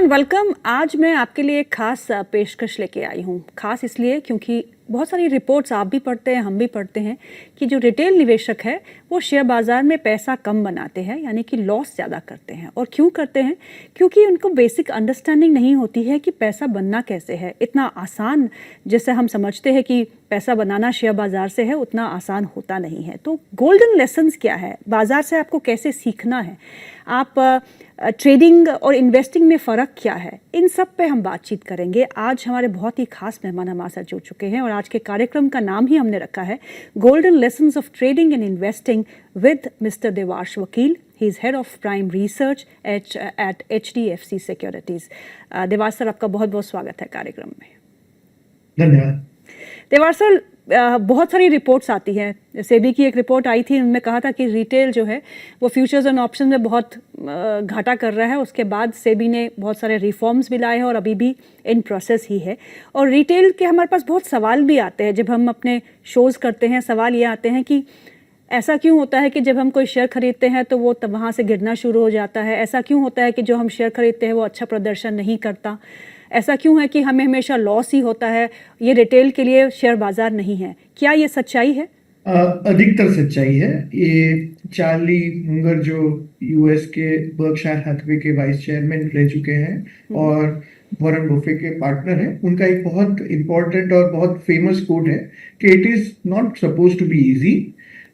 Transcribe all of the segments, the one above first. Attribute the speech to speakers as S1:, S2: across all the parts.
S1: Everyone welcome. आज मैं आपके लिए एक खास पेशकश लेके आई हूँ। खास इसलिए क्योंकि बहुत सारी रिपोर्ट्स आप भी पढ़ते हैं, हम भी पढ़ते हैं कि जो रिटेल निवेशक है वो शेयर बाज़ार में पैसा कम बनाते हैं, यानी कि लॉस ज़्यादा करते हैं। और क्यों करते हैं? क्योंकि उनको बेसिक अंडरस्टैंडिंग नहीं होती है कि पैसा बनना कैसे है। इतना आसान जैसे हम समझते हैं कि पैसा बनाना शेयर बाज़ार से है, उतना आसान होता नहीं है। तो गोल्डन लेसन्स क्या है, बाज़ार से आपको कैसे सीखना है, आप ट्रेडिंग और इन्वेस्टिंग में फ़र्क क्या है, इन सब पे हम बातचीत करेंगे। आज हमारे बहुत ही खास मेहमान हमारे साथ जुड़ चुके हैं और आज के कार्यक्रम का नाम ही हमने रखा है golden lessons of trading and investing with mister Devarsh Vakil. He is head of prime research at HDFC securities. Devarsh sir, आपका बहुत बहुत स्वागत है कार्यक्रम में।
S2: धन्यवाद।
S1: देवार्ष सर, बहुत सारी रिपोर्ट्स आती हैं। सेबी की एक रिपोर्ट आई थी, उनमें कहा था कि रिटेल जो है वो फ्यूचर्स एंड ऑप्शन में बहुत घाटा कर रहा है। उसके बाद सेबी ने बहुत सारे रिफॉर्म्स भी लाए हैं और अभी भी इन प्रोसेस ही है। और रिटेल के हमारे पास बहुत सवाल भी आते हैं जब हम अपने शोज़ करते हैं। सवाल ये आते हैं कि ऐसा क्यों होता है कि जब हम कोई शेयर खरीदते हैं तो वो तब वहाँ से गिरना शुरू हो जाता है। ऐसा क्यों होता है कि जो हम शेयर खरीदते हैं वो अच्छा प्रदर्शन नहीं करता। ऐसा क्यों है कि हमें हमेशा लॉस ही होता है। ये रिटेल के लिए शेयर बाजार नहीं है। क्या ये सच्चाई है?
S2: अधिकतर सच्चाई है। ये चार्ली मुंगर जो यूएस के बर्कशायर हैथवे के वाइस चेयरमैन रह चुके हैं और वॉरेन बफे के पार्टनर हैं, उनका एक बहुत इंपॉर्टेंट और बहुत फेमस कोट है कि it is not suppose to be easy,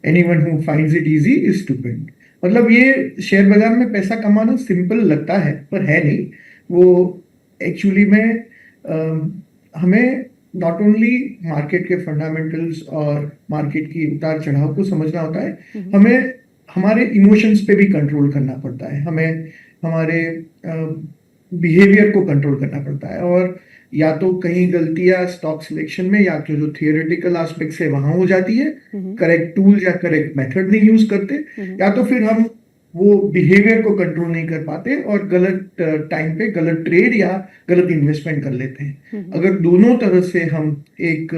S2: anyone who finds it easy is stupid. मतलब ये शेयर बाजार में पैसा कमाना सिंपल लगता है पर है नहीं। वो एक्चुअली में हमें नॉट ओनली मार्केट के फंडामेंटल्स और मार्केट की उतार चढ़ाव को समझना होता है, हमें हमारे इमोशंस पे भी कंट्रोल करना पड़ता है, हमें हमारे बिहेवियर को कंट्रोल करना पड़ता है। और या तो कहीं गलतियां स्टॉक सिलेक्शन में या तो जो थियोरेटिकल एस्पेक्ट्स है वहां हो जाती है, करेक्ट टूल या करेक्ट मेथड नहीं यूज करते, या तो फिर हम वो बिहेवियर को कंट्रोल नहीं कर पाते और गलत टाइम पे गलत ट्रेड या गलत इन्वेस्टमेंट कर लेते हैं। अगर दोनों तरह से हम एक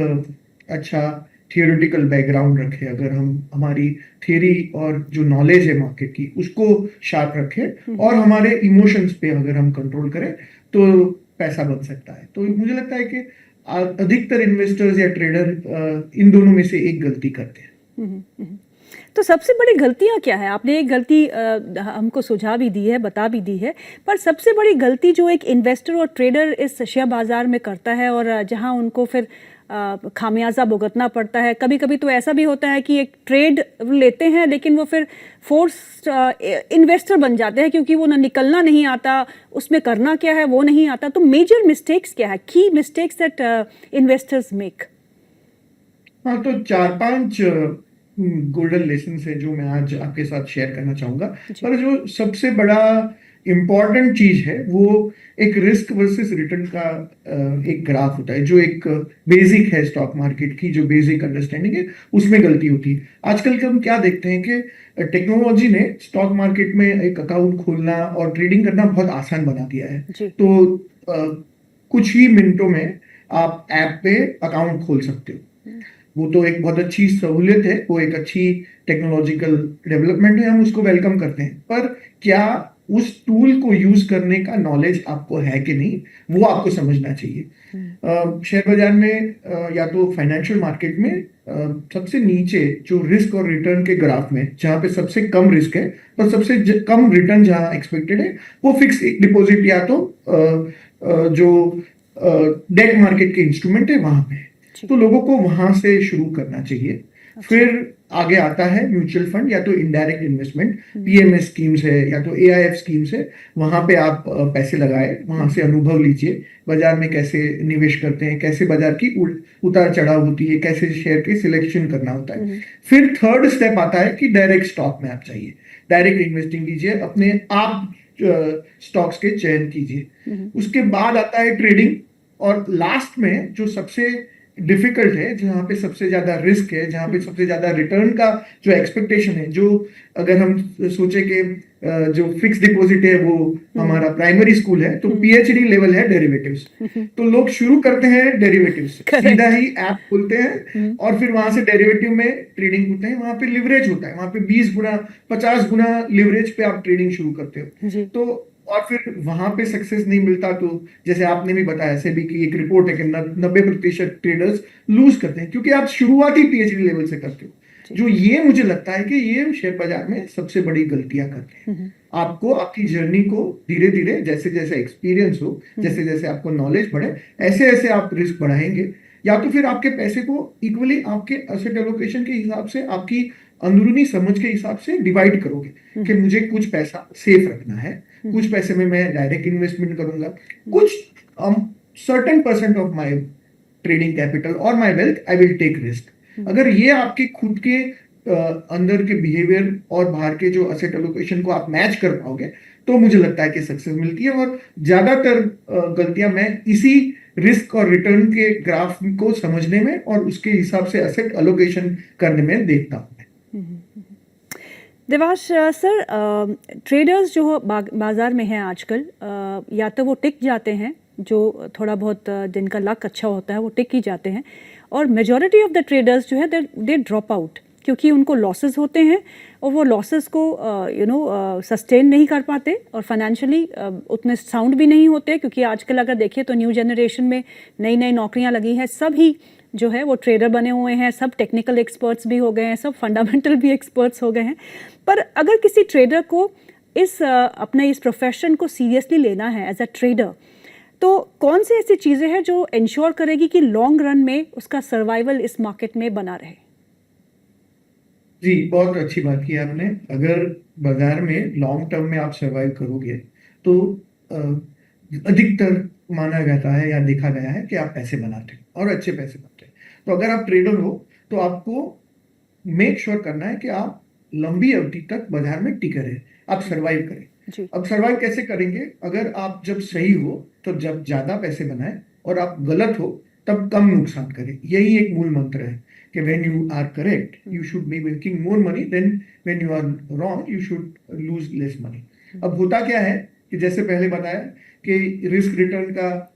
S2: अच्छा थियोरेटिकल बैकग्राउंड रखें, अगर हम हमारी थियरी और जो नॉलेज है मार्केट की उसको शार्प रखें और हमारे इमोशंस पे अगर हम कंट्रोल करें तो पैसा बन सकता है। तो मुझे लगता है कि अधिकतर इन्वेस्टर्स या ट्रेडर इन दोनों में से एक गलती करते हैं।
S1: तो सबसे बड़ी गलतियां क्या है? आपने एक गलती हमको सुझाव भी दी है, बता भी दी है, पर सबसे बड़ी गलती जो एक इन्वेस्टर और ट्रेडर इस शेयर बाजार में करता है और जहां उनको फिर खामियाजा भुगतना पड़ता है। कभी कभी तो ऐसा भी होता है कि एक ट्रेड लेते हैं लेकिन वो फिर फोर्स इन्वेस्टर बन जाते हैं क्योंकि वो ना निकलना नहीं आता, उसमें करना क्या है वो नहीं आता। तो मेजर मिस्टेक्स क्या है, की मिस्टेक्स दैट इन्वेस्टर्स मेक?
S2: हाँ, तो 4-5 गोल्डन लेसन है जो मैं आज आपके साथ शेयर करना चाहूंगा। पर जो सबसे बड़ा इंपॉर्टेंट चीज है वो एक रिस्क वर्सेस रिटर्न का एक ग्राफ होता है, जो एक बेसिक है स्टॉक मार्केट की, जो बेसिक अंडरस्टैंडिंग है उसमें गलती होती है। आजकल के हम क्या देखते हैं कि टेक्नोलॉजी ने स्टॉक मार्केट में एक अकाउंट खोलना और ट्रेडिंग करना बहुत आसान बना दिया है। तो कुछ ही मिनटों में आप ऐप पे अकाउंट खोल सकते हो। वो तो एक बहुत अच्छी सहूलियत है, वो एक अच्छी टेक्नोलॉजिकल डेवलपमेंट है, हम उसको वेलकम करते हैं। पर क्या उस टूल को यूज करने का नॉलेज आपको है कि नहीं, वो आपको समझना चाहिए। शेयर बाजार में या तो फाइनेंशियल मार्केट में सबसे नीचे जो रिस्क और रिटर्न के ग्राफ में जहां पे सबसे कम रिस्क है और सबसे कम रिटर्न जहां एक्सपेक्टेड है, वो फिक्स डिपॉजिट या तो जो डेट मार्केट के इंस्ट्रूमेंट है वहां पे। तो लोगों को वहां से शुरू करना चाहिए। फिर आगे आता है म्यूचुअल फंड या तो इनडायरेक्ट इन्वेस्टमेंट, PMS स्कीम्स है या तो AIF स्कीम्स है, वहां पे आप पैसे लगाए, वहां से अनुभव लीजिए बाजार में कैसे निवेश करते हैं, कैसे बाजार की उतार चढ़ाव होती है, कैसे शेयर के सिलेक्शन करना होता है। फिर थर्ड स्टेप आता है कि डायरेक्ट स्टॉक में आप चाहिए, डायरेक्ट इन्वेस्टिंग कीजिए, अपने आप स्टॉक्स के चयन कीजिए। उसके बाद आता है ट्रेडिंग, और लास्ट में जो सबसे डिफिकल्ट है, जहां पे सबसे ज्यादा रिस्क है, जहां पे सबसे ज्यादा रिटर्न का जो एक्सपेक्टेशन है, जो अगर हम सोचे कि जो फिक्स डिपॉजिट है वो हमारा प्राइमरी स्कूल है, तो PhD लेवल है डेरिवेटिव्स। तो लोग शुरू करते हैं डेरिवेटिव्स से, सीधा ही ऐप खोलते हैं और फिर वहां से डेरिवेटिव में ट्रेडिंग करते हैं। वहां पे लिवरेज होता है, वहां पे 20 गुना 50 गुना लिवरेज पे आप ट्रेडिंग शुरू करते हो। तो और फिर वहां पे सक्सेस नहीं मिलता तो जैसे आपने भी बताया सेबी की एक रिपोर्ट है कि 90% ट्रेडर्स लूज करते हैं क्योंकि आप शुरुआती पीएचडी लेवल से करते हो।
S1: जी।
S2: जो ये मुझे लगता है कि ये शेयर बाजार में सबसे बड़ी गलतियां करते हैं। आपको आपकी जर्नी को धीरे धीरे जैसे जैसे एक्सपीरियंस हो, जैसे जैसे आपको नॉलेज बढ़े, ऐसे ऐसे आप रिस्क बढ़ाएंगे, या तो फिर आपके पैसे को इक्वली आपके एसेट एलोकेशन के हिसाब से, आपकी अंदरूनी समझ के हिसाब से डिवाइड करोगे कि मुझे कुछ पैसा सेफ रखना है, कुछ पैसे में मैं डायरेक्ट इन्वेस्टमेंट करूंगा, कुछ certain percent of my trading capital और my wealth I will take risk. अगर ये आपके खुद के अंदर के बिहेवियर और बाहर के जो एसेट एलोकेशन को आप मैच कर पाओगे तो मुझे लगता है कि सक्सेस मिलती है। और ज्यादातर गलतियां मैं इसी रिस्क और रिटर्न के ग्राफ को समझने में और उसके हिसाब से एसेट एलोकेशन करने में देखता हूं।
S1: देवांश सर, ट्रेडर्स जो बाजार में हैं आजकल, या तो वो टिक जाते हैं, जो थोड़ा बहुत जिनका लक अच्छा होता है वो टिक ही जाते हैं, और मेजॉरिटी ऑफ द ट्रेडर्स जो है दे ड्रॉप आउट क्योंकि उनको लॉसेस होते हैं और वो लॉसेस को सस्टेन नहीं कर पाते और फाइनेंशियली उतने साउंड भी नहीं होते। क्योंकि आजकल अगर देखिए तो न्यू जनरेशन में नई नई नौकरियां लगी हैं, सब ही जो है वो ट्रेडर बने हुए हैं, सब टेक्निकल एक्सपर्ट्स भी हो गए हैं, सब फंडामेंटल भी एक्सपर्ट्स हो गए हैं। पर अगर किसी ट्रेडर को अपने इस प्रोफेशन को सीरियसली लेना है एज अ ट्रेडर, तो कौन सी ऐसी चीज़ें हैं जो इंश्योर करेगी कि लॉन्ग रन में उसका सर्वाइवल इस मार्केट में बना रहे?
S2: जी, बहुत अच्छी बात की आपने। अगर बाजार में लॉन्ग टर्म में आप सर्वाइव करोगे तो अधिकतर माना जाता है या देखा गया है कि आप पैसे बनाते हैं और अच्छे पैसे बनाते हैं। तो अगर आप ट्रेडर हो तो आपको मेक श्योर करना है कि आप लंबी अवधि तक बाजार में टिके रहे, आप सर्वाइव करें।
S1: जी।
S2: अब सर्वाइव कैसे करेंगे? अगर आप जब सही हो तो जब ज्यादा पैसे बनाए, और आप गलत हो तब कम नुकसान करें। यही एक मूल मंत्र है कि when you are correct you should be making more money, then when you are wrong you should lose less money. अब होता क्या है कि जैसे पहले बताया कि रिस्क रिटर्न का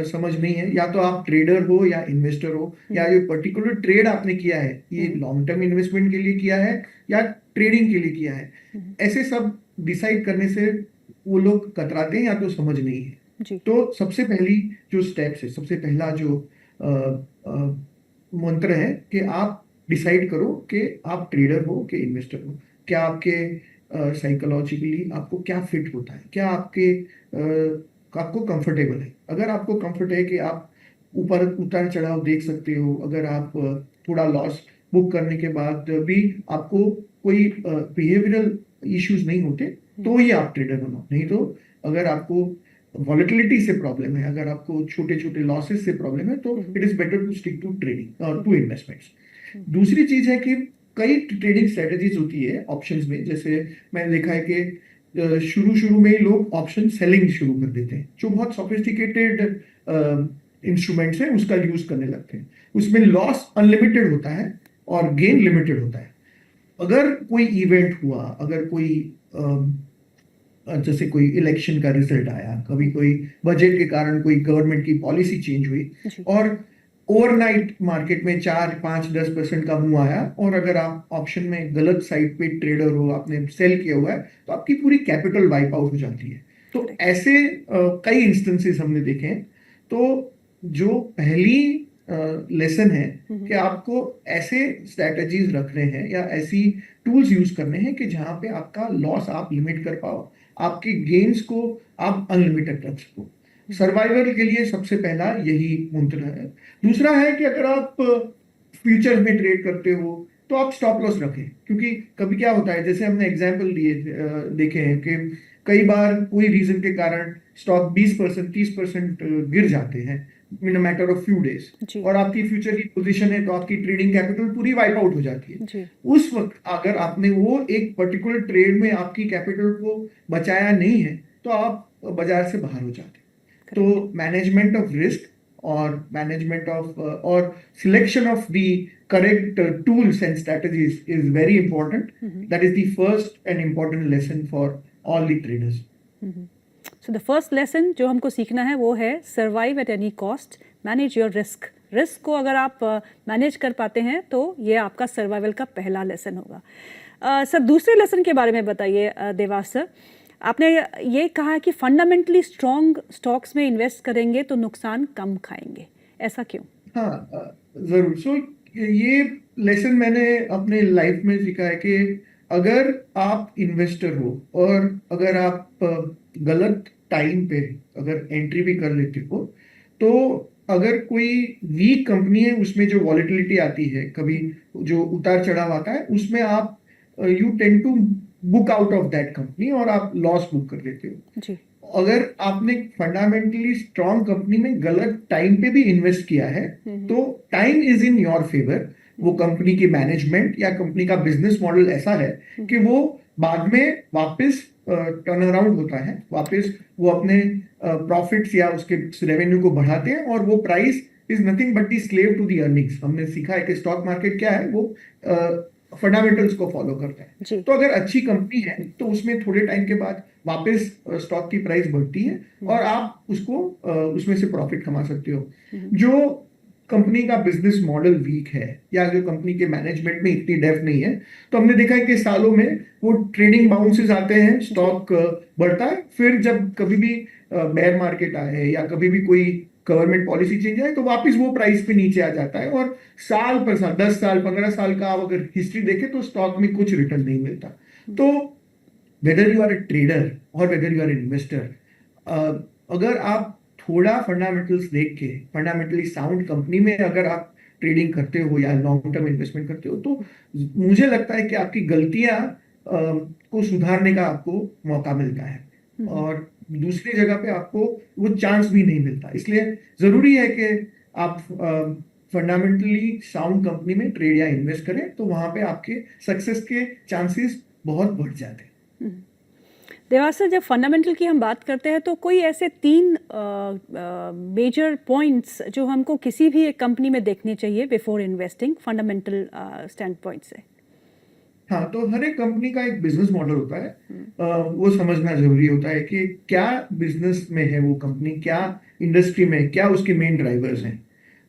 S2: समझ नहीं है, या तो आप ट्रेडर हो या इन्वेस्टर हो, या ये पर्टिकुलर ट्रेड आपने किया है ये लॉन्ग टर्म इन्वेस्टमेंट के लिए किया है या ट्रेडिंग के लिए किया है, ऐसे सब डिसाइड करने से वो लोग कतराते हैं या तो समझ नहीं है।
S1: जी।
S2: तो सबसे पहली जो स्टेप्स है, सबसे पहला जो मंत्र है कि आप डिसाइड करो कि आप ट्रेडर हो कि इन्वेस्टर हो, क्या आपके साइकोलॉजिकली आपको क्या फिट होता है, क्या आपको कंफर्टेबल है। अगर आपको कंफर्ट है कि आप ऊपर उतार चढ़ाव देख सकते हो, अगर आप थोड़ा लॉस बुक करने के बाद भी आपको कोई बिहेवियरल इश्यूज नहीं होते, तो ही आप ट्रेडर बनो। नहीं तो अगर आपको वॉलेटिलिटी से प्रॉब्लम है, अगर आपको छोटे छोटे लॉसेस से प्रॉब्लम है, तो it is better to stick to trading और टू इन्वेस्टमेंट्स। दूसरी चीज है कि कई ट्रेडिंग स्ट्रेटेजीज होती है ऑप्शंस में। जैसे मैंने देखा है कि शुरू शुरू में ही लोग ऑप्शन सेलिंग शुरू कर देते हैं, जो बहुत सोफिस्टिकेटेड इंस्ट्रूमेंट्स हैं उसका यूज करने लगते हैं। उसमें लॉस अनलिमिटेड होता है और गेन लिमिटेड होता है। अगर कोई इवेंट हुआ, अगर कोई जैसे कोई इलेक्शन का रिजल्ट आया, कभी कोई बजट के कारण कोई गवर्नमेंट की पॉलिसी चेंज हुई और ओवरनाइट मार्केट में 4, 5, 10% का मूव आया, और अगर आप ऑप्शन में गलत साइड पे ट्रेडर हो, आपने सेल किया हुआ है, तो आपकी पूरी कैपिटल वाइप आउट हो जाती है। तो ऐसे कई इंस्टेंसेस हमने देखे हैं। तो जो पहली लेसन है कि आपको ऐसे स्ट्रैटेजीज रखने हैं या ऐसी टूल्स यूज करने हैं कि जहां पे आपका लॉस आप लिमिट कर पाओ, आपके गेन्स को आप अनलिमिटेड रख सको। सर्वाइवल के लिए सबसे पहला यही मंत्र है। दूसरा है कि अगर आप फ्यूचर में ट्रेड करते हो तो आप स्टॉप लॉस रखें, क्योंकि कभी क्या होता है, जैसे हमने एग्जांपल देखे हैं कि कई बार कोई रीजन के कारण स्टॉक 20%, 30% गिर जाते हैं in a matter of few days, और आपकी फ्यूचर की पोजीशन है तो आपकी ट्रेडिंग कैपिटल पूरी वाइप आउट हो जाती है। उस वक्त अगर आपने वो एक पर्टिकुलर ट्रेड में आपकी कैपिटल को बचाया नहीं है तो आप बाजार से बाहर हो जाते हैं। तो मैनेजमेंट ऑफ रिस्क और मैनेजमेंट ऑफ और selection of the correct tools and strategies is very important. That is the first and important lesson for all the traders.
S1: So the first lesson जो हमको सीखना है वो है survive at any cost, manage your risk. Risk को अगर आप manage कर पाते हैं तो ये आपका सर्वाइवल का पहला लेसन होगा। सर, दूसरे लेसन के बारे में बताइए देवास सर। आपने ये कहा कि फंडामेंटली स्ट्रॉन्ग स्टॉक्स में इन्वेस्ट करेंगे तो नुकसान कम खाएंगे, ऐसा क्यों?
S2: हाँ, जरूर। सो ये लेसन मैंने अपने लाइफ में सीखा है कि अगर आप इन्वेस्टर हो और अगर आप गलत टाइम पे अगर एंट्री भी कर लेते हो, तो अगर कोई वीक कंपनी है उसमें जो वॉलेटिलिटी आती है, कभी जो उतार चढ़ाव आता है, उसमें आप you tend to book out of that company और आप लॉस बुक कर लेते हो।
S1: जी।
S2: अगर आपने फंडामेंटली स्ट्रॉन्ग कंपनी में गलत टाइम पे भी इन्वेस्ट किया है, तो time is in your favour. वो कंपनी की मैनेजमेंट या कंपनी का बिजनेस मॉडल ऐसा है कि वो बाद में वापस टर्न अराउंड होता है, वापस वो अपने प्रॉफिट्स या उसके रेवेन्यू को बढ़ाते हैं, और वो price is nothing but the slave to the earnings. हमने सीखा है कि स्टॉक मार्केट क्या है, वो फंडामेंटल्स को फॉलो करता है।
S1: जी।
S2: तो अगर अच्छी कंपनी है तो उसमें थोड़े टाइम के बाद वापस स्टॉक की प्राइस बढ़ती है और आप उसको उसमें से प्रॉफिट कमा सकते हो। जो कंपनी का बिजनेस मॉडल वीक है या जो कंपनी के मैनेजमेंट में इतनी डेप्थ नहीं है, तो हमने देखा है कि सालों में वो ट्रेडिंग बाउंसेस आते हैं, स्टॉक बढ़ता है, फिर जब कभी भी बेयर मार्केट आए या कभी भी कोई गवर्नमेंट पॉलिसी चेंज आए, तो वापस वो प्राइस पे नीचे आ जाता है, और साल पर साल, 10 साल 15 साल का आप अगर हिस्ट्री देखें तो स्टॉक में कुछ रिटर्न नहीं मिलता। तो whether you are a trader और whether you are an investor, अगर आप थोड़ा फंडामेंटल्स देख के फंडामेंटली साउंड कंपनी में अगर आप ट्रेडिंग करते हो या लॉन्ग टर्म इन्वेस्टमेंट करते हो, तो मुझे लगता है कि आपकी गलतियां को सुधारने का आपको मौका मिलता है और दूसरी जगह पे आपको वो चांस भी नहीं मिलता। इसलिए जरूरी है कि आप फंडामेंटली साउंड कंपनी में ट्रेड या इन्वेस्ट करें, तो वहां पे आपके सक्सेस के चांसेस बहुत बढ़ जाते हैं।
S1: देवास सर, जब फंडामेंटल की हम बात करते हैं तो कोई ऐसे 3 मेजर पॉइंट्स जो हमको किसी भी एक कंपनी में देखने चाहिए before investing, fundamental stand point से?
S2: हाँ, तो हर एक कंपनी का एक बिजनेस मॉडल होता है। वो समझना जरूरी होता है कि क्या बिजनेस में है वो कंपनी, क्या इंडस्ट्री में, क्या उसके मेन ड्राइवर्स हैं।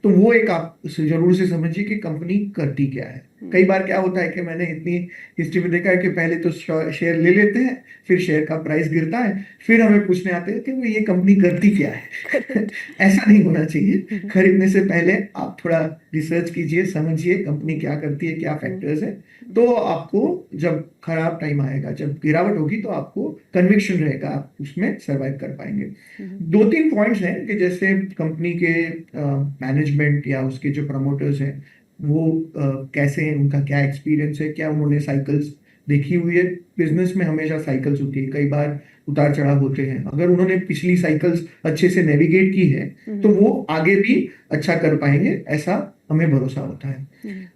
S2: तो वो एक आप जरूर से समझिए कि कंपनी करती क्या है। कई बार क्या होता है कि मैंने इतनी हिस्ट्री में देखा है कि पहले तो शेयर ले लेते हैं, फिर शेयर का प्राइस गिरता है, फिर हमें पूछने आते हैं कि ये कंपनी करती क्या है। ऐसा नहीं होना चाहिए। खरीदने से पहले आप थोड़ा रिसर्च कीजिए, समझिए कंपनी क्या करती है, क्या फैक्टर्स है। तो आपको जब खराब टाइम आएगा, जब गिरावट होगी, तो आपको कन्विक्शन रहेगा, आप उसमें सरवाइव कर पाएंगे। 2-3 पॉइंट्स हैं कि जैसे कंपनी के मैनेजमेंट या उसके जो प्रमोटर्स हैं वो कैसे हैं, उनका क्या एक्सपीरियंस है, क्या उन्होंने साइकिल्स देखी हुई है। बिजनेस में हमेशा साइकिल्स होती है, कई बार उतार चढ़ाव होते हैं। अगर उन्होंने पिछली साइकिल्स अच्छे से नेविगेट की है तो वो आगे भी अच्छा कर पाएंगे, ऐसा हमें भरोसा होता है।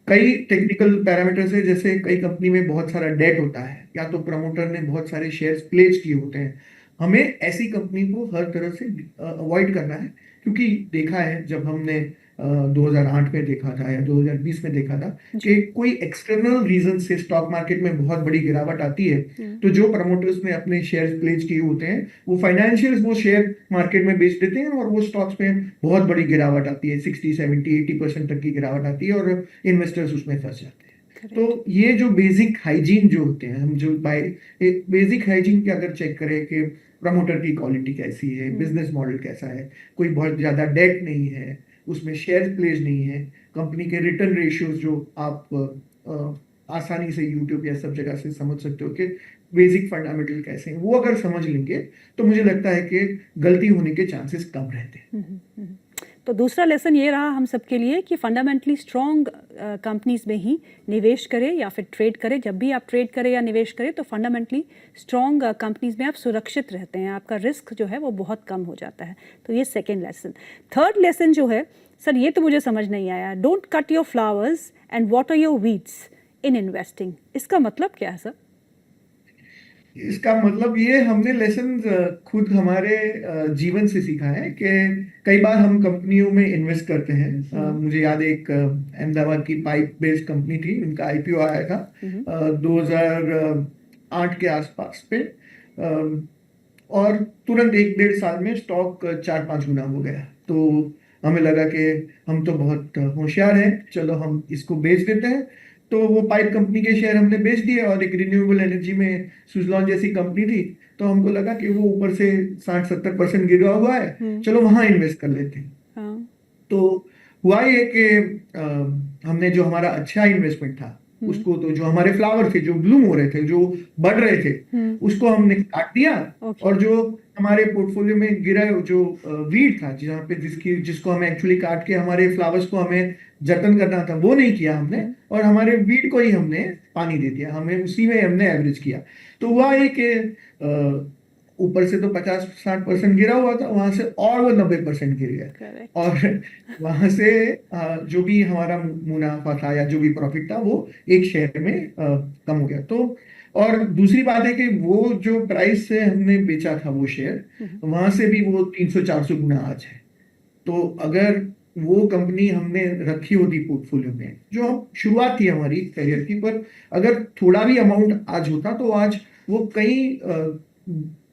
S2: कई टेक्निकल पैरामीटर्स है, जैसे कई कंपनी में बहुत सारा डेट होता है या तो प्रमोटर ने बहुत सारे शेयर्स प्लेज किए होते हैं। हमें ऐसी कंपनी को हर तरह से अवॉइड करना है, क्योंकि देखा है जब हमने 2008 में देखा था या 2020 में देखा था कि कोई एक्सटर्नल रीजन से स्टॉक मार्केट में बहुत बड़ी गिरावट आती है, तो जो प्रमोटर्स ने अपने शेयर प्लेज किए होते हैं वो फाइनेंशियल्स वो शेयर मार्केट में बेच देते हैं और वो स्टॉक्स में बहुत बड़ी गिरावट आती है, 60-70-80% तक की गिरावट आती है और इन्वेस्टर्स उसमें फंस जाते हैं। तो ये जो बेसिक हाइजीन जो होते हैं, हम जो बेसिक हाइजीन के अगर चेक करें कि प्रमोटर की क्वालिटी कैसी है, बिजनेस मॉडल कैसा है, कोई बहुत ज्यादा डेट नहीं है, उसमें शेयर प्लेज नहीं है, कंपनी के रिटर्न रेशियोज जो आप आसानी से यूट्यूब या सब जगह से समझ सकते हो कि बेसिक फंडामेंटल कैसे हैं, वो अगर समझ लेंगे तो मुझे लगता है कि गलती होने के चांसेस कम रहते हैं।
S1: तो दूसरा लेसन ये रहा हम सबके लिए कि फंडामेंटली स्ट्रॉन्ग कंपनीज में ही निवेश करें या फिर ट्रेड करें। जब भी आप ट्रेड करें या निवेश करें तो फंडामेंटली स्ट्रॉन्ग कंपनीज में आप सुरक्षित रहते हैं, आपका रिस्क जो है वो बहुत कम हो जाता है। तो ये सेकेंड लेसन। थर्ड लेसन जो है सर, ये तो मुझे समझ नहीं आया। Don't cut your flowers and water your weeds in investing, इसका मतलब क्या है सर?
S2: इसका मतलब ये हमने लेसन खुद हमारे जीवन से सीखा है कि कई बार हम कंपनियों में इन्वेस्ट करते हैं। मुझे याद है एक अहमदाबाद की पाइप बेस्ड कंपनी थी, उनका आईपीओ आया था 2008 के आसपास पे, और तुरंत 1-1.5 साल में स्टॉक 4-5 गुना हो गया। तो हमें लगा कि हम तो बहुत होशियार हैं, चलो हम इसको बेच देते हैं। तो वो पाइप कंपनी के शेयर हमने बेच दिए, और एक रिन्यूएबल एनर्जी में सुजलॉन जैसी कंपनी थी, तो हमको लगा कि वो ऊपर से 60-70% गिरा हुआ है, चलो वहां इन्वेस्ट कर लेते हैं।
S1: हाँ।
S2: तो हुआ ये कि हमने जो हमारा अच्छा इन्वेस्टमेंट था उसको, तो जो हमारे फ्लावर थे जो ब्लूम हो रहे थे, जो बढ़ रहे थे, उसको हमने काट दिया।
S1: ओके।
S2: और जो हमारे पोर्टफोलियो में गिरा जो वीड था, जहाँ पे जिसको हमें एक्चुअली काट के हमारे फ्लावर्स को हमें जतन करना था, वो नहीं किया हमने, और हमारे वीड को ही हमने पानी दे दिया, हमें उसी में हमने एवरेज किया। तो हुआ ये कि ऊपर से तो 50-60% गिरा हुआ था, वहां से और वो 90% गिर गया।
S1: करेक्ट।
S2: और वहां से जो भी हमारा मुनाफा था या जो भी प्रॉफिट था वो एक शेयर में कम हो गया। तो और दूसरी बात है कि वो जो प्राइस से हमने बेचा था वो शेयर, वहां से भी वो 300-400 गुना आज है। तो अगर वो कंपनी हमने रखी होती पोर्टफोलियो में, जो हम शुरुआत थी हमारी करियर की, पर अगर थोड़ा भी अमाउंट आज होता तो आज वो कई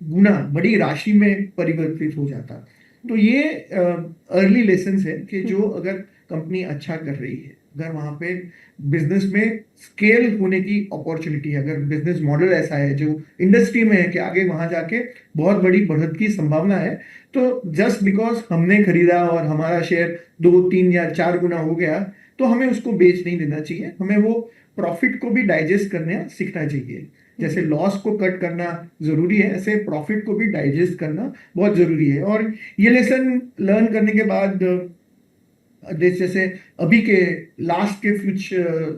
S2: गुना बड़ी राशि में परिवर्तित हो जाता। तो ये अर्ली लेसन है कि जो अगर कंपनी अच्छा कर रही है, अगर वहां पे बिजनेस में स्केल होने की अपॉर्चुनिटी है, अगर बिजनेस मॉडल ऐसा है जो इंडस्ट्री में है कि आगे वहां जाके बहुत बड़ी बढ़त की संभावना है, तो जस्ट बिकॉज हमने खरीदा और हमारा शेयर 2-3 या 4 गुना हो गया, तो हमें उसको बेच नहीं देना चाहिए। हमें वो प्रॉफिट को भी डाइजेस्ट करना सीखना चाहिए। जैसे लॉस को कट करना जरूरी है, ऐसे प्रॉफिट को भी डाइजेस्ट करना बहुत जरूरी है। और ये लेसन लर्न करने के बाद जैसे अभी के लास्ट के कुछ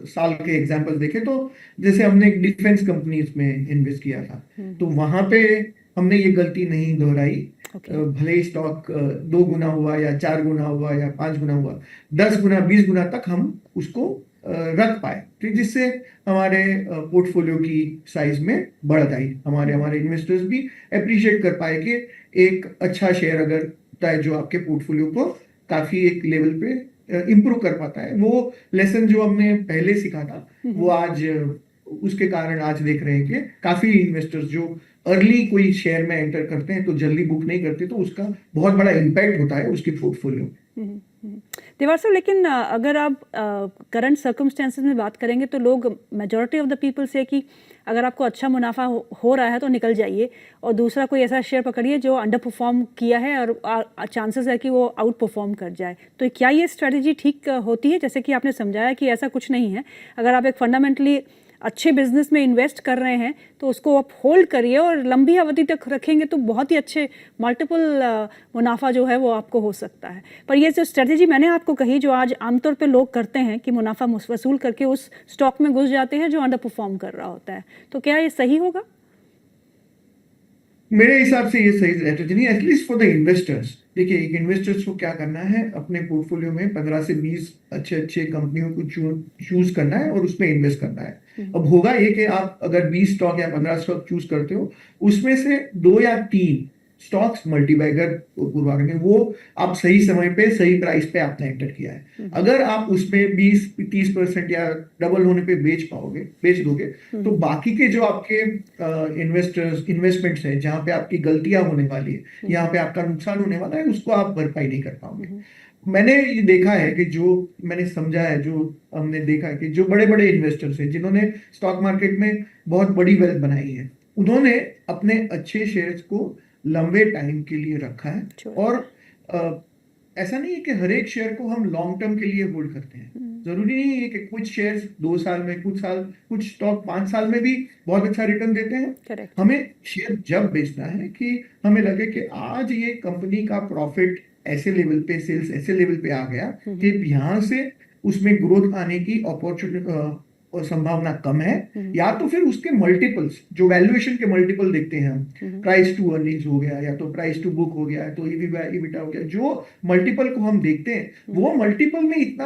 S2: साल के एग्जांपल देखे, तो जैसे हमने एक डिफेंस कंपनीज में इन्वेस्ट किया था, तो वहां पे हमने ये गलती नहीं दोहराई। भले ही स्टॉक 2 गुना हुआ या 4 गुना हुआ या 5 गुना हुआ, 10 गुना 20 गुना तक हम उसको रख पाए, तो जिससे हमारे पोर्टफोलियो की साइज में बढ़त आई। हमारे इन्वेस्टर्स भी अप्रिशिएट कर पाए कि एक अच्छा शेयर अगर होता है जो आपके पोर्टफोलियो को काफी एक लेवल पे इम्प्रूव कर पाता है। वो लेसन जो हमने पहले सीखा था, वो आज उसके कारण आज देख रहे हैं कि काफी इन्वेस्टर्स जो अर्ली कोई शेयर में एंटर करते हैं तो जल्दी बुक नहीं करते, तो उसका बहुत बड़ा इम्पैक्ट होता है उसके पोर्टफोलियो में।
S1: देवार साहब, लेकिन अगर आप करंट सर्कमस्टेंसेस में बात करेंगे तो लोग, मेजॉरिटी ऑफ द पीपल से कि अगर आपको अच्छा मुनाफा हो रहा है तो निकल जाइए, और दूसरा कोई ऐसा शेयर पकड़िए जो अंडर परफॉर्म किया है और चांसेस है कि वो आउट परफॉर्म कर जाए। तो क्या ये स्ट्रेटजी ठीक होती है? जैसे कि आपने समझाया कि ऐसा कुछ नहीं है, अगर आप एक फंडामेंटली अच्छे बिजनेस में इन्वेस्ट कर रहे हैं तो उसको आप होल्ड करिए और लंबी अवधि तक रखेंगे तो बहुत ही अच्छे मल्टीपल मुनाफा जो है वो आपको हो सकता है। पर ये जो स्ट्रेटजी मैंने आपको कही, जो आज आमतौर पे लोग करते हैं कि मुनाफा वसूल करके उस स्टॉक में घुस जाते हैं जो अंडर परफॉर्म कर रहा होता है, तो क्या ये सही होगा?
S2: मेरे हिसाब से ये सही स्ट्रेटजी नहीं, एटलीस्ट फॉर द इन्वेस्टर्स। देखिए, एक इन्वेस्टर्स को क्या करना है, अपने पोर्टफोलियो में 15 से 20 अच्छे कंपनियों को चूज करना है और उसमें इन्वेस्ट करना है। अब होगा ये कि आप अगर 20 स्टॉक या 15 स्टॉक चूज करते हो, उसमें से 2 या 3 स्टॉक्स मल्टीबैगर पूर्वाग्रह में, वो आप सही समय पे सही प्राइस पे आपने एंटर किया है। अगर आप उसमें 20-30% या डबल होने पे बेच दोगे, तो बाकी के जो आपके इन्वेस्टमेंट्स हैं, जहां पे आपकी गलतियां होने वाली है, यहाँ पे आपका नुकसान होने वाला है, उसको आप भरपाई नहीं कर पाओगे। मैंने ये देखा है कि जो मैंने समझा है, जो हमने देखा है कि जो बड़े बड़े इन्वेस्टर्स हैं जिन्होंने स्टॉक मार्केट में बहुत बड़ी वेल्थ बनाई है, उन्होंने अपने अच्छे शेयर्स को लंबे टाइम के लिए रखा है। और ऐसा नहीं है कि हर एक शेयर को हम लॉन्ग टर्म के लिए होल्ड करते हैं। जरूरी नहीं है कि कुछ शेयर्स 2 साल में, कुछ स्टॉक 5 साल में भी बहुत अच्छा रिटर्न देते हैं।
S1: Correct.
S2: हमें शेयर जब बेचना है कि हमें लगे कि आज ये कंपनी का प्रॉफिट ऐसे लेवल पे, सेल्स ऐसे लेवल पे आ गया कि यहाँ से उसमें ग्रोथ आने की अपॉर्चुनिटी और संभावना कम है, या तो फिर उसके मल्टीपल्स, जो वैल्यूएशन के मल्टीपल देखते हैं हम, प्राइस टू अर्निंग्स हो गया, या तो प्राइस टू बुक हो गया, तो EBITDA हो गया, जो मल्टीपल को हम देखते हैं वो मल्टीपल में इतना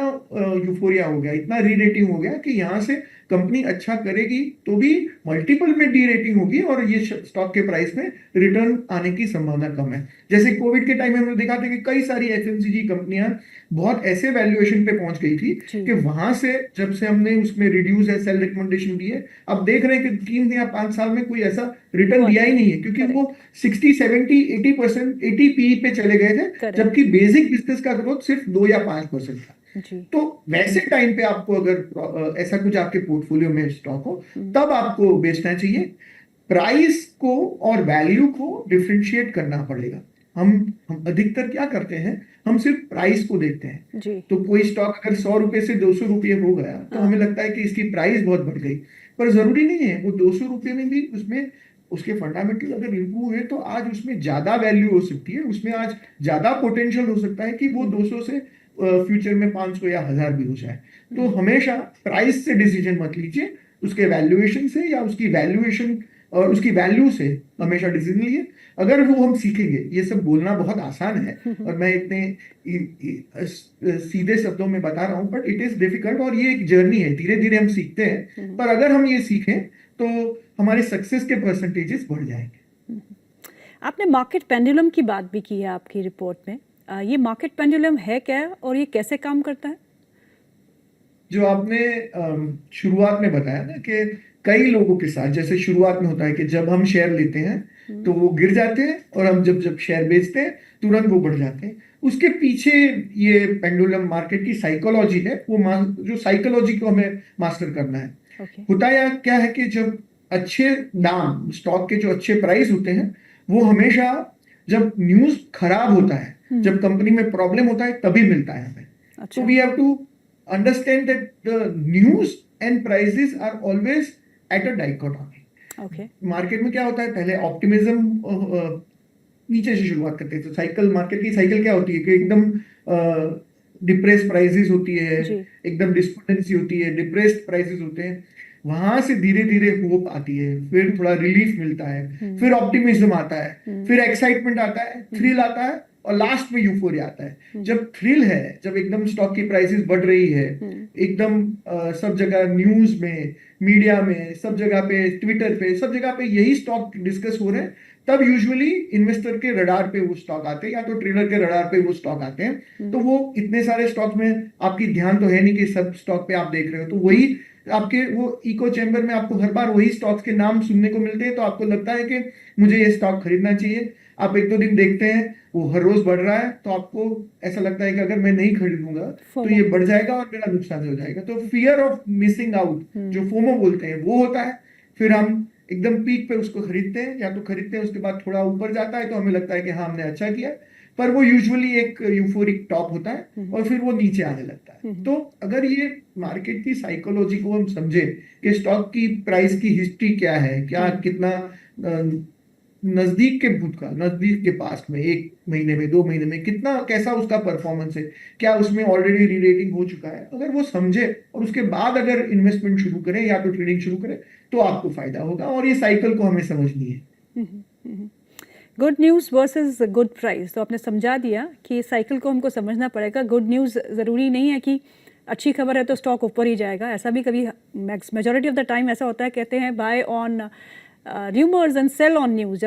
S2: यूफोरिया हो गया, इतना री रेटिंग हो गया कि यहाँ से कंपनी अच्छा करेगी तो भी मल्टीपल में डी रेटिंग होगी और ये स्टॉक के प्राइस में रिटर्न आने की संभावना कम है। जैसे कोविड के टाइम में हमने देखा था कि कई सारी एफएमसीजी कंपनियां बहुत ऐसे वैल्यूएशन पे पहुंच गई थी कि वहां से जब से हमने उसमें रिड्यूस है सेल रिकमेंडेशन दी है, अब देख रहे हैं कि 3 या 5 साल में कोई ऐसा रिटर्न दिया ही नहीं है, क्योंकि वो 60-70-80% 80 पी पे चले गए थे, जबकि बेसिक बिजनेस का ग्रोथ सिर्फ 2 या 5% था।
S1: जी।
S2: तो वैसे टाइम पे आपको अगर ऐसा कुछ आपके पोर्टफोलियो में स्टॉक हो, तब आपको बेचना चाहिए। प्राइस को और वैल्यू को डिफरेंशिएट करना पड़ेगा। हम अधिकतर क्या करते हैं, हम सिर्फ प्राइस को देखते हैं।
S1: जी।
S2: तो कोई स्टॉक अगर 100 रुपए से 200 रुपये हो गया तो
S1: हाँ।
S2: हमें लगता है कि इसकी प्राइस बहुत बढ़ गई, पर जरूरी नहीं है। वो 200 रुपये में भी उसमें उसके फंडामेंटल अगर इम्प्रूव हुए तो आज उसमें ज्यादा वैल्यू हो सकती है, उसमें आज ज्यादा पोटेंशियल हो सकता है कि वो 200 से फ्यूचर में 500 या 1000 भी हो जाए। तो हमेशा प्राइस से डिसीजन मत लीजिए, उसके वैल्यूएशन से या उसकी वैल्यूएशन और उसकी वैल्यू से हमेशा डिसीजन लिए। अगर वो हम सीखेंगे, ये सब बोलना बहुत आसान है और मैं इतने सीधे शब्दों में बता रहा हूँ, बट इट इज डिफिकल्ट और ये एक जर्नी है, धीरे धीरे हम सीखते हैं। पर अगर हम ये सीखें तो हमारे सक्सेस के परसेंटेजेस बढ़ जाएंगे।
S1: आपने मार्केट पेंडुलम की बात भी की है आपकी रिपोर्ट में। ये मार्केट पेंडुलम है क्या और ये कैसे काम करता है?
S2: जो आपने शुरुआत में बताया ना कि कई लोगों के साथ जैसे शुरुआत में होता है कि जब हम शेयर लेते हैं तो वो गिर जाते हैं, और हम जब जब शेयर बेचते हैं तुरंत वो बढ़ जाते हैं। उसके पीछे ये पेंडुलम मार्केट की साइकोलॉजी है, वो जो साइकोलॉजी को हमें मास्टर करना है।
S1: Okay.
S2: होता या क्या है कि जब अच्छे दाम, स्टॉक के जो अच्छे प्राइस होते हैं, वो हमेशा जब न्यूज खराब होता है, जब कंपनी में प्रॉब्लम होता है, तभी मिलता है हमें।
S1: अच्छा।
S2: So we have to understand that the news and prices are always at a dichotomy.
S1: Okay.
S2: Market में क्या होता है, पहले ऑप्टिमिज्म नीचे से शुरुआत करते हैं। तो साइकिल, मार्केट की साइकिल क्या होती है कि एकदम डिप्रेस प्राइसेस होती है,
S1: जी।
S2: एकदम डिस्पोटेंसी होती है, डिप्रेस्ड प्राइसेस होते हैं। वहां से धीरे धीरे होप आती है, फिर थोड़ा रिलीफ मिलता है, फिर ऑप्टिमिज्म आता है, फिर एक्साइटमेंट आता है, थ्रिल आता है, और लास्ट में यूफोरिया आता है। जब थ्रिल है, जब एकदम स्टॉक की प्राइसेस बढ़ रही है, एकदम सब जगह न्यूज में, मीडिया में, सब जगह पे, ट्विटर पे, सब जगह पे यही स्टॉक डिस्कस हो रहे हैं, तब यूजुअली इन्वेस्टर के रडार पे वो स्टॉक आते हैं, या तो ट्रेडर के रडार पे वो स्टॉक आते हैं। तो वो इतने सारे स्टॉक में आपकी ध्यान तो है नहीं कि सब स्टॉक पे आप देख रहे हो, तो वही आपके वो इको चैम्बर में आपको हर बार वही स्टॉक्स के नाम सुनने को मिलते हैं। तो आपको लगता है कि मुझे ये स्टॉक खरीदना चाहिए। आप एक दो दिन देखते हैं वो हर रोज बढ़ रहा है, तो आपको ऐसा लगता है कि अगर मैं नहीं खरीदूंगा तो ये बढ़ जाएगा और मेरा नुकसान हो जाएगा। तो फियर ऑफ मिसिंग आउट, जो फोमो बोलते हैं, वो होता है। फिर हम एकदम पीक पे उसको खरीदते हैं, या तो खरीदते हैं उसके बाद थोड़ा ऊपर जाता है तो हमें लगता है कि हाँ हमने अच्छा किया, पर वो यूजुअली एक यूफोरिक टॉप होता है और फिर वो नीचे आने लगता है। तो अगर ये मार्केट की साइकोलॉजी को हम समझे कि स्टॉक की प्राइस की हिस्ट्री क्या है, क्या कितना नजदीक के भूतकाल, नजदीक के पास्ट में, 1 महीने में, 2 महीने में कितना, कैसा उसका परफॉर्मेंस है, क्या उसमें ऑलरेडी री रेटिंग हो चुका है, अगर वो समझे और उसके बाद अगर इन्वेस्टमेंट शुरू करें या तो ट्रेडिंग शुरू करें, तो आपको फायदा होगा। और ये साइकिल को हमें समझनी है।
S1: Good news versus good price, तो आपने समझा दिया कि साइकिल को हमको समझना पड़ेगा। गुड न्यूज़ ज़रूरी नहीं है कि अच्छी खबर है तो स्टॉक ऊपर ही जाएगा, ऐसा भी कभी मेजॉरिटी ऑफ द टाइम ऐसा होता है। कहते हैं buy on rumours and sell on news.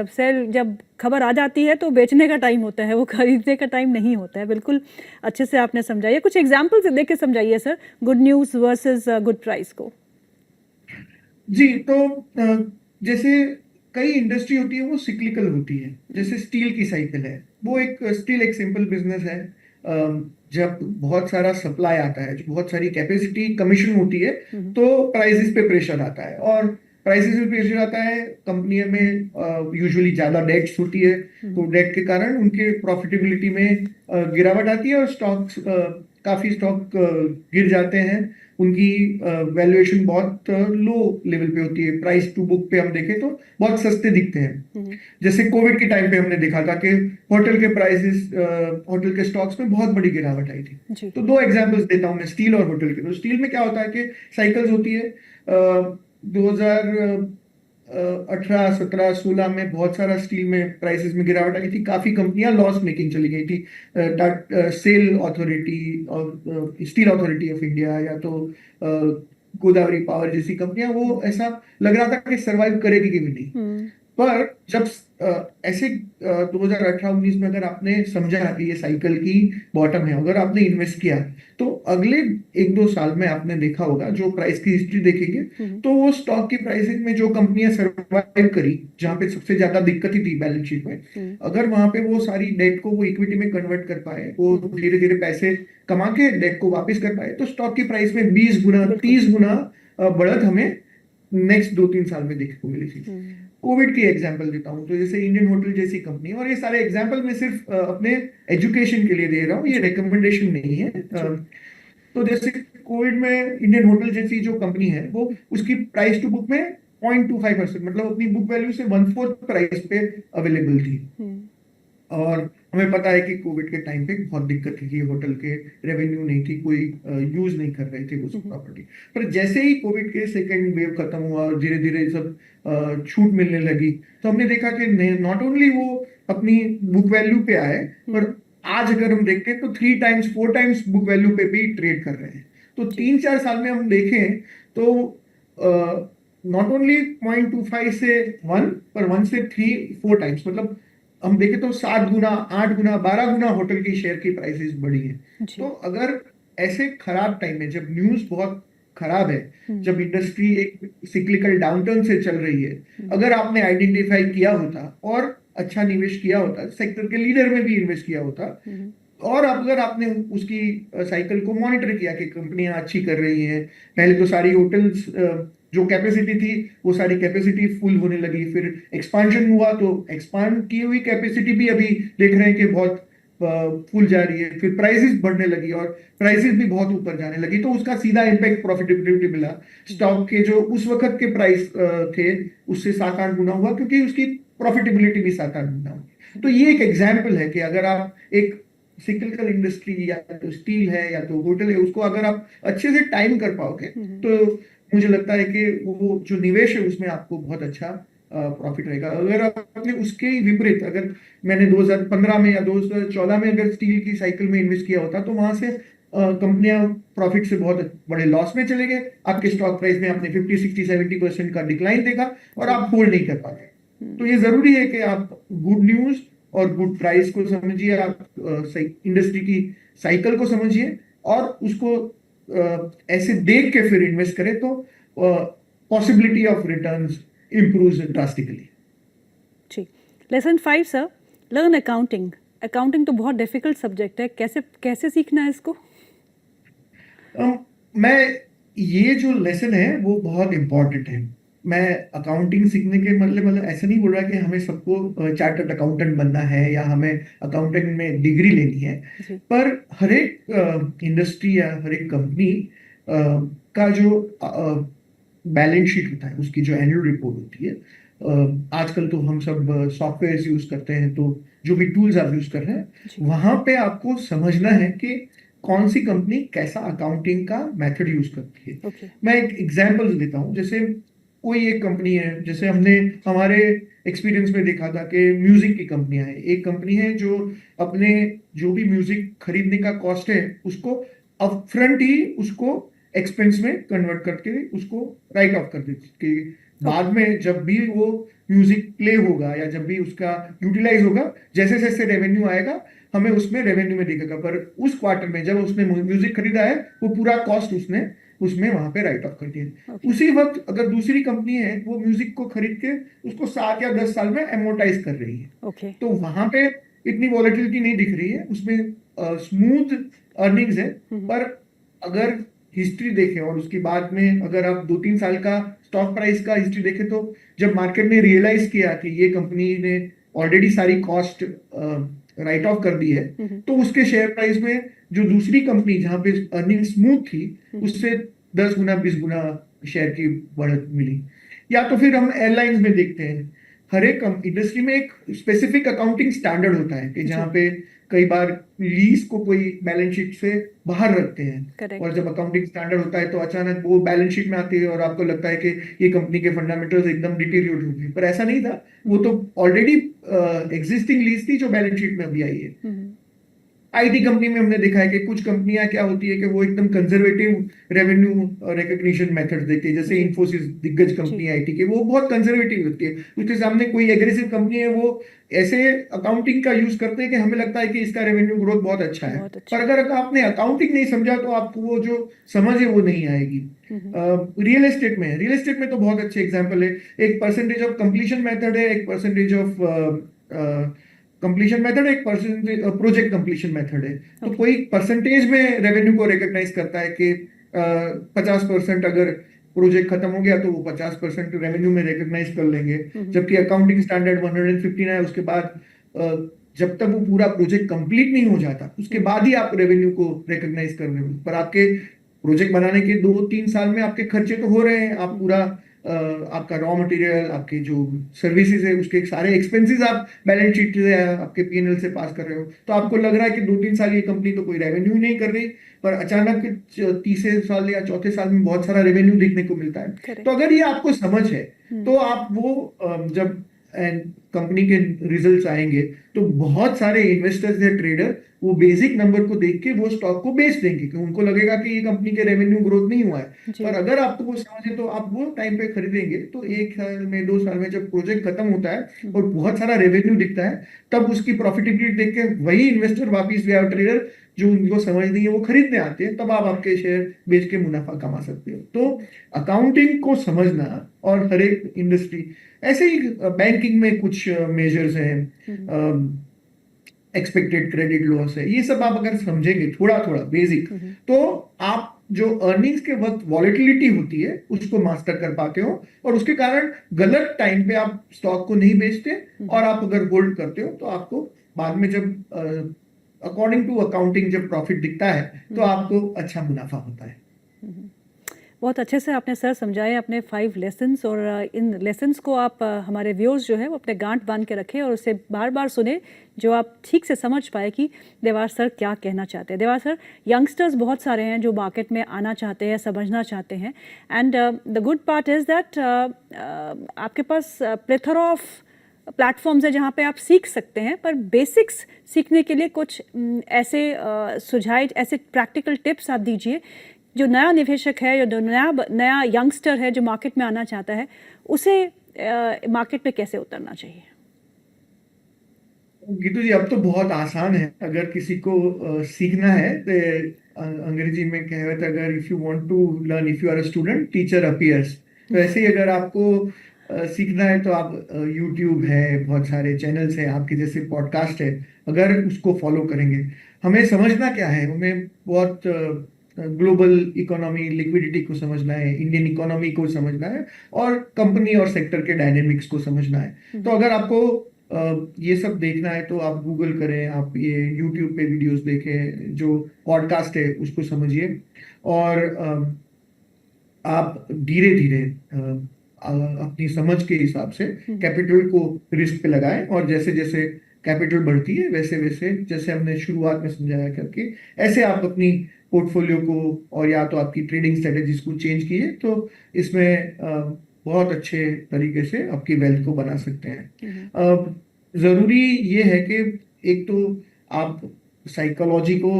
S1: जब खबर आ जाती है तो बेचने का टाइम होता है, वो खरीदने का टाइम नहीं होता है। बिल्कुल अच्छे से आपने समझाइए, कुछ एग्जाम्पल्स दे के समझाइए sir, good news versus good price को।
S2: जी, तो जैसे कई इंडस्ट्री होती है वो सिक्लिकल होती है, जैसे स्टील की साइकिल है, वो एक स्टील एक सिंपल बिजनेस है। जब बहुत सारा सप्लाई आता है, जो बहुत सारी कैपेसिटी कमीशन होती है, तो प्राइसेस पे प्रेशर आता है, और प्राइसेस पे प्रेशर आता है, कंपनी में यूजुअली ज्यादा डेट्स होती है, तो डेट के कारण उनके प्रॉफिटेबिलिटी में गिरावट आती है, और काफी स्टॉक गिर जाते हैं। उनकी वैल्यूएशन बहुत लो लेवल पे होती है, प्राइस टू बुक पे हम देखें तो बहुत सस्ते दिखते हैं। जैसे कोविड के टाइम पे हमने देखा था कि होटल के प्राइसेस, होटल के स्टॉक्स में बहुत बड़ी गिरावट आई थी। तो 2 एग्जांपल्स देता हूं मैं, स्टील और होटल के। तो स्टील में क्या होता है कि साइकिल्स होती है। 2018, 17, 16 में बहुत सारा स्टील में प्राइसेस में गिरावट आई थी, काफी कंपनियां लॉस मेकिंग चली गई थी। सेल अथॉरिटी और स्टील अथॉरिटी ऑफ इंडिया, या तो गोदावरी पावर जैसी कंपनियां, वो ऐसा लग रहा था कि सरवाइव करेगी कि भी नहीं। पर जब ऐसे 2018-19 में अगर आपने समझा कि ये साइकिल की बॉटम है, अगर आपने इन्वेस्ट किया, तो अगले 1-2 साल में आपने देखा होगा, जो प्राइस की हिस्ट्री देखेंगे तो वो स्टॉक की प्राइसिंग में जो कंपनियां सर्वाइव करी, जहां पे सबसे ज्यादा दिक्कत ही थी बैलेंस शीट में, अगर वहां पे वो सारी डेट को वो इक्विटी में कन्वर्ट कर पाए, वो धीरे धीरे पैसे कमा के डेट को वापस कर पाए, तो स्टॉक की प्राइस में 20 गुना,
S1: बिल्कुल।
S2: 30 गुना बढ़त हमें नेक्स्ट 2-3 साल में देखने को मिली थी। कोविड की एग्जांपल देता हूँ, तो जैसे इंडियन होटल जैसी कंपनी, और ये सारे एग्जांपल मैं सिर्फ अपने एजुकेशन के लिए दे रहा हूँ, ये रिकमेंडेशन नहीं है। तो जैसे कोविड में इंडियन होटल जैसी जो कंपनी है, वो उसकी प्राइस टू बुक में 0.25%, मतलब अपनी बुक वैल्यू से 1/4 प्राइस पे अवेलेबल थी। और हमें पता है कि कोविड के टाइम पे बहुत दिक्कत थी, होटल के रेवेन्यू नहीं थी, कोई यूज नहीं कर रहे थे उस प्रॉपर्टी। पर जैसे ही कोविड के सेकेंड वेव खत्म हुआ और धीरे धीरे सब छूट मिलने लगी, तो हमने देखा कि नॉट ओनली वो अपनी बुक वैल्यू पे आए, पर आज अगर हम देखते हैं तो 3 टाइम्स 4 टाइम्स बुक वैल्यू पे भी ट्रेड कर रहे हैं। तो 3-4 साल में हम देखें तो नॉट ओनली 0.25 से 1, पर 1 से 3-4 टाइम्स, मतलब हम देखें तो 7 गुना, 8 गुना, 12 गुना होटल की शेयर की प्राइसेस बढ़ी है। तो अगर ऐसे खराब टाइम में, जब न्यूज बहुत खराब है, जब इंडस्ट्री एक सिक्लिकल डाउनटर्न से चल रही है, अगर आपने आइडेंटिफाई किया होता और अच्छा निवेश किया होता, सेक्टर के लीडर में भी इन्वेस्ट किया होता, और अगर आपने उसकी साइकिल को मॉनिटर किया कि कंपनियां अच्छी कर रही हैं, पहले तो सारी होटल्स जो कैपेसिटी थी वो सारी कैपेसिटी फुल होने लगी, फिर एक्सपांशन हुआ, तो एक्सपांड की हुई कैपेसिटी भी अभी देख रहे हैं कि बहुत फुल जा रही है, फिर प्राइसेस बढ़ने लगी और प्राइसेस भी बहुत ऊपर जाने लगी, तो उसका सीधा इम्पैक्ट प्रॉफिटेबिलिटी मिला। स्टॉक के जो उस वक्त के प्राइस थे उससे 7-8 गुना हुआ, क्योंकि उसकी प्रॉफिटेबिलिटी भी 7-8 गुना हुई। तो ये एक एग्जाम्पल है कि अगर आप एक सिक्लिकल इंडस्ट्री, या तो स्टील है या तो होटल है, उसको अगर आप अच्छे से टाइम कर पाओगे, तो मुझे लगता है कि वो जो निवेश है उसमें आपको बहुत अच्छा प्रॉफिट रहेगा। अगर आपने उसके विपरीत, अगर मैंने 2015 में या 2014 में अगर स्टील की साइकिल में इन्वेस्ट किया होता, तो वहां से कंपनियां प्रॉफिट से बहुत बड़े लॉस में चले गए, आपके स्टॉक प्राइस में आपने 50-60-70% का डिक्लाइन देखा और आप होल्ड नहीं कर पाते। तो ये जरूरी है कि आप गुड न्यूज और गुड प्राइस को समझिए, आप इंडस्ट्री की साइकिल को समझिए और उसको ऐसे देख के फिर इन्वेस्ट करें, तो possibility of returns improves drastically।
S1: जी। Lesson 5 sir, learn accounting. Accounting तो बहुत डिफिकल्ट सब्जेक्ट है, कैसे कैसे सीखना है इसको?
S2: मैं ये जो लेसन है वो बहुत इम्पोर्टेंट है। मैं अकाउंटिंग सीखने के मतलब ऐसा नहीं बोल रहा कि हमें सबको चार्टर्ड अकाउंटेंट बनना है या हमें अकाउंटेंट में डिग्री लेनी है, पर हर एक इंडस्ट्री या हर एक कंपनी का जो बैलेंस शीट होता है, उसकी जो एनुअल रिपोर्ट होती है, आजकल तो हम सब सॉफ्टवेयर यूज करते हैं, तो जो भी टूल्स आप यूज कर रहे हैं, वहां पे आपको समझना है कि कौन सी कंपनी कैसा अकाउंटिंग का मेथड यूज करती है। मैं एक एग्जांपल देता हूँ। जैसे कोई एक कंपनी है, जैसे हमने हमारे एक्सपीरियंस में देखा था कि म्यूजिक की कंपनियां हैं। एक कंपनी है जो अपने जो भी म्यूजिक खरीदने का कॉस्ट है उसको अपफ्रंट ही उसको एक्सपेंस में कन्वर्ट करके उसको राइट ऑफ कर देती कि बाद में जब भी वो म्यूजिक प्ले होगा या जब भी उसका यूटिलाइज होगा, जैसे जैसे रेवेन्यू आएगा हमें उसमें रेवेन्यू में दिखेगा, पर उस क्वार्टर में जब उसने म्यूजिक खरीदा है वो पूरा कॉस्ट उसने उसमें वहां पे राइट ऑफ कर दिया। उसी वक्त अगर दूसरी कंपनी है वो म्यूजिक को खरीद के उसको 7 या 10 साल में एमोर्टाइज कर रही है, तो वहां पे इतनी वॉलेटिलिटी नहीं दिख रही है, उसमें स्मूथ अर्निंग्स है। पर अगर हिस्ट्री देखें और उसके बाद में अगर आप 2-3 साल का स्टॉक प्राइस का हिस्ट्री देखें, तो जब मार्केट ने रियलाइज किया कि ये कंपनी ने ऑलरेडी सारी कॉस्ट राइट ऑफ कर दी है, तो उसके शेयर प्राइस में जो दूसरी कंपनी जहां पे अर्निंग स्मूथ थी उससे 10 गुना 20 गुना शेयर की बढ़त मिली। या तो फिर हम एयरलाइंस में देखते हैं, हर एक इंडस्ट्री में एक स्पेसिफिक अकाउंटिंग स्टैंडर्ड होता है कि जहाँ पे कई बार लीज को कोई बैलेंस शीट से बाहर रखते हैं, और जब अकाउंटिंग स्टैंडर्ड होता है तो अचानक वो बैलेंस शीट में आती है और आपको लगता है कि ये कंपनी के फंडामेंटल्स एकदम डिटीरियोरेट हो गए, पर ऐसा नहीं था। वो तो ऑलरेडी एग्जिस्टिंग लीज थी जो बैलेंस शीट में अभी आई है। आईटी कंपनी में हमने देखा है कि कुछ कंपनियां क्या होती है कि वो एकदम कंजर्वेटिव रेवेन्यू रिकग्निशन मेथड देती है, जैसे
S1: जी
S2: इन्फोसिस दिग्गज
S1: जी।
S2: कंपनी है आईटी के, वो बहुत कंजर्वेटिव होती है। उसके सामने कोई एग्रेसिव कंपनी है, वो ऐसे अकाउंटिंग का यूज करते हैं कि हमें लगता है कि इसका रेवेन्यू ग्रोथ बहुत अच्छा है,
S1: बहुत
S2: पर
S1: अच्छा।
S2: अगर आपने अकाउंटिंग नहीं समझा तो आपको वो जो समझ है वो नहीं आएगी।
S1: हम्म।
S2: रियल एस्टेट में तो बहुत अच्छे एग्जांपल है। एक परसेंटेज ऑफ कंप्लीशन मेथड है, एक परसेंटेज ऑफ कंप्लीशन मेथड है, एक परसेंटेज प्रोजेक्ट कंप्लीशन मेथड है। तो
S1: ओके।
S2: कोई परसेंटेज में रेवेन्यू को रिकॉग्नाइज करता है कि 50% अगर प्रोजेक्ट खत्म हो गया तो वो 50% रेवेन्यू में रिकॉग्नाइज कर लेंगे।
S1: हम्म।
S2: जबकि अकाउंटिंग स्टैंडर्ड 115 है, उसके बाद अ, जब तक वो पूरा प्रोजेक्ट कंप्लीट नहीं हो जाता उसके
S1: हम्म।
S2: बाद ही आप रेवेन्यू को रिकॉग्नाइज कर रहे हो। पर आपके प्रोजेक्ट बनाने के 2-3 साल में आपके खर्चे तो हो रहे हैं, आप पूरा आपका रॉ मटेरियल, आपके जो सर्विसेज है उसके सारे एक्सपेंसेस आप बैलेंस शीट से आपके पीएनएल से पास कर रहे हो, तो आपको लग रहा है कि 2-3 साल ये कंपनी तो कोई रेवेन्यू ही नहीं कर रही, पर अचानक तीसरे साल या चौथे साल में बहुत सारा रेवेन्यू देखने को मिलता है। तो
S1: करेक्ट।
S2: अगर ये आपको समझ है
S1: हम्म।
S2: तो आप वो जब कंपनी के रिजल्ट्स आएंगे तो बहुत सारे इन्वेस्टर्स या ट्रेडर वो बेसिक नंबर को देख के वो स्टॉक को बेच देंगे, क्योंकि उनको लगेगा कि ये कंपनी के रेवेन्यू ग्रोथ नहीं हुआ है।
S1: जी।
S2: पर अगर आपको वो समझे तो आप वो टाइम पे खरीदेंगे, तो 1 साल में 2 साल में जब प्रोजेक्ट खत्म होता है और
S1: हम्म।
S2: बहुत सारा रेवेन्यू दिखता है, तब उसकी प्रॉफिटेबिलिटी देख के वही इन्वेस्टर वापिस या ट्रेडर जो उनको समझ नहीं है वो खरीदने आते हैं, तब आप आपके शेयर बेच के मुनाफा कमा सकते हो। तो अकाउंटिंग को समझना, और हर एक इंडस्ट्री ऐसे ही बैंकिंग में कुछ मेजर्स
S1: हम्म।
S2: हैं, एक्सपेक्टेड क्रेडिट लॉस है, ये सब आप अगर समझेंगे थोड़ा थोड़ा बेसिक,
S1: हम्म।
S2: तो आप जो अर्निंग्स के वक्त वॉलेटिलिटी होती है उसको मास्टर कर पाते हो, और उसके कारण गलत टाइम पे आप स्टॉक को नहीं बेचते, और
S1: हम्म।
S2: आप अगर होल्ड करते हो तो आपको बाद में जब अकॉर्डिंग टू अकाउंटिंग जब प्रॉफिट दिखता है तो
S1: हम्म।
S2: आपको अच्छा मुनाफा होता है।
S1: हम्म। बहुत अच्छे से आपने सर समझाए अपने 5 लेसन्स, और इन लेसन्स को आप हमारे व्यूअर्स जो है वो अपने गांठ बांध के रखें और उसे बार बार सुने, जो आप ठीक से समझ पाए कि देवार सर क्या कहना चाहते हैं। देवार सर, यंगस्टर्स बहुत सारे हैं जो मार्केट में आना चाहते हैं, समझना चाहते हैं, and the good part is that आपके पास प्लेथर ऑफ प्लेटफॉर्म्स है जहाँ पे आप सीख सकते हैं, पर बेसिक्स सीखने के लिए कुछ ऐसे सुझाव, ऐसे प्रैक्टिकल टिप्स आप दीजिए जो नया निवेशक है या जो नया यंगस्टर है जो मार्केट में आना चाहता है, उसे मार्केट में कैसे उतरना चाहिए।
S2: गीतू जी, अब तो बहुत आसान है। अगर किसी को सीखना है तो अंग्रेजी में कहावत है, अगर if you want to learn, if you are a student teacher appears. तो ऐसे ही अगर आपको सीखना है तो आप यूट्यूब है, बहुत सारे चैनल्स हैं, आपके जैसे पॉडकास्ट है, अगर उसको फॉलो करेंगे। हमें समझना क्या है, हमें बहुत ग्लोबल इकोनॉमी, लिक्विडिटी को समझना है, इंडियन इकोनॉमी को समझना है, और कंपनी और सेक्टर के डायनेमिक्स को समझना है। तो अगर आपको ये सब देखना है तो आप गूगल करें, आप ये यूट्यूब पे वीडियोस देखें, जो पॉडकास्ट है उसको समझिए, और आप धीरे धीरे अपनी समझ के हिसाब से कैपिटल को रिस्क पे लगाएं, और जैसे जैसे कैपिटल बढ़ती है वैसे वैसे, जैसे हमने शुरुआत में समझाया करके, ऐसे आप अपनी पोर्टफोलियो को और या तो आपकी ट्रेडिंग स्ट्रेटेजीज को चेंज कीजिए, तो इसमें बहुत अच्छे तरीके से आपकी वेल्थ को बना सकते हैं। जरूरी ये है कि एक तो आप साइकोलॉजी को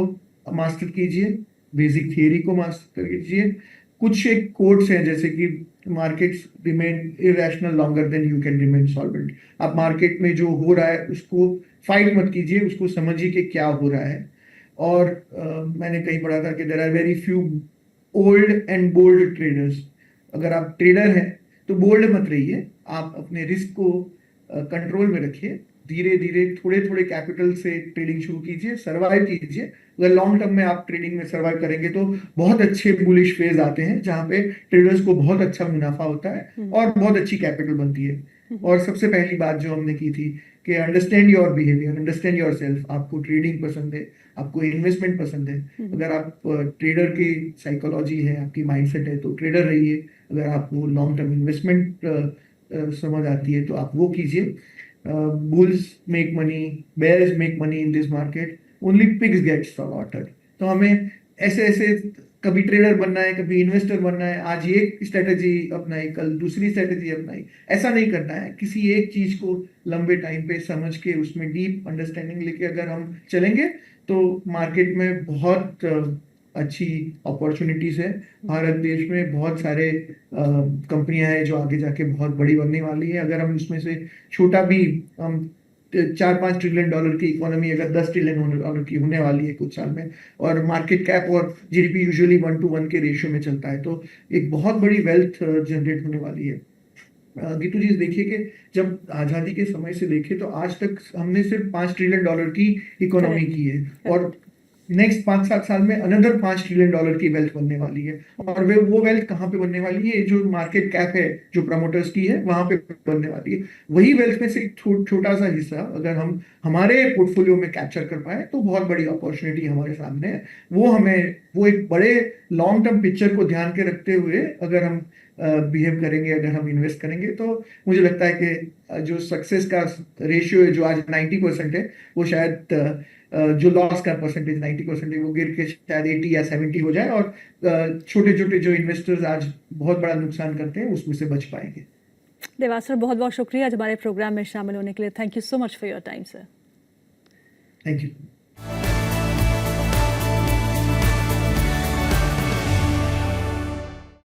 S2: मास्टर कीजिए, बेसिक थियरी को मास्टर कीजिए। कुछ एक कोट्स हैं जैसे कि markets remain irrational longer than you can remain solvent. आप मार्केट में जो हो रहा है उसको फाइट मत कीजिए, उसको समझिए कि क्या हो रहा है। और मैंने कहीं पढ़ा था कि there are very few old and bold traders. अगर आप ट्रेडर हैं तो बोल्ड मत रहिए, आप अपने रिस्क को कंट्रोल में रखिए, धीरे धीरे थोड़े थोड़े कैपिटल से ट्रेडिंग शुरू कीजिए, सरवाइव कीजिए। अगर लॉन्ग टर्म में आप ट्रेडिंग में सरवाइव करेंगे तो बहुत अच्छे बुलिश फेज आते हैं जहां पे ट्रेडर्स को बहुत अच्छा मुनाफा होता है और बहुत अच्छी कैपिटल बनती है। और सबसे पहली बात जो हमने की थी कि understand your behaviour, understand your self. आपको ट्रेडिंग पसंद है, आपको इन्वेस्टमेंट पसंद है, अगर आप ट्रेडर की साइकोलॉजी है, आपकी माइंडसेट है, तो ट्रेडर रहिए। अगर आपको लॉन्ग टर्म इन्वेस्टमेंट समझ आती है तो आप वो कीजिए। Bulls make money, bears make money in this market, only pigs get slaughtered. तो हमें ऐसे ऐसे कभी ट्रेडर बनना है, कभी इन्वेस्टर बनना है, आज ये स्ट्रेटेजी अपनाई, कल दूसरी स्ट्रेटेजी अपनाई, ऐसा नहीं करना है। किसी एक चीज को लंबे टाइम पे समझ के उसमें डीप अंडरस्टैंडिंग लेके अगर हम चलेंगे तो मार्केट में बहुत अच्छी अपॉर्चुनिटीज है। भारत देश में बहुत सारे कंपनियां हैं जो आगे जाके बहुत बड़ी बनने वाली है। अगर हम उसमें से छोटा भी हम 4-5 ट्रिलियन डॉलर की इकोनॉमी अगर 10 ट्रिलियन डॉलर की होने वाली है कुछ साल में, और मार्केट कैप और जीडीपी यूजुअली 1:1 के रेशियो में चलता है, तो एक बहुत बड़ी वेल्थ जनरेट होने वाली है। गीतू जी देखिए कि जब आजादी के समय से देखें तो आज तक हमने सिर्फ 5 ट्रिलियन डॉलर की इकोनॉमी
S1: करेक्ट,
S2: की है, और
S1: करेक्ट।
S2: नेक्स्ट 5-7 साल में अनदर 5 ट्रिलियन डॉलर की वेल्थ बनने वाली है। और वो वेल्थ कहाँ पे बनने वाली है? जो मार्केट कैप है जो प्रमोटर्स की है वहां पे बनने वाली है। वही वेल्थ में से एक छोटा सा हिस्सा अगर हम हमारे पोर्टफोलियो में कैप्चर कर पाए तो बहुत बड़ी अपॉर्चुनिटी हमारे सामने है। वो एक बड़े लॉन्ग टर्म पिक्चर को ध्यान के रखते हुए अगर हम बिहेव करेंगे, अगर हम इन्वेस्ट करेंगे, तो मुझे लगता है कि जो सक्सेस का रेशियो है जो आज 90% है, वो शायद जो लॉस का परसेंटेज 90% है वो गिर के शायद 80 या 70 हो जाए, और छोटे छोटे जो इन्वेस्टर्स आज बहुत बड़ा नुकसान करते हैं उसमें से बच पाएंगे।
S1: देवासर, बहुत बहुत शुक्रिया आज हमारे प्रोग्राम में शामिल होने के लिए। Thank you so much for your time sir.
S2: Thank you.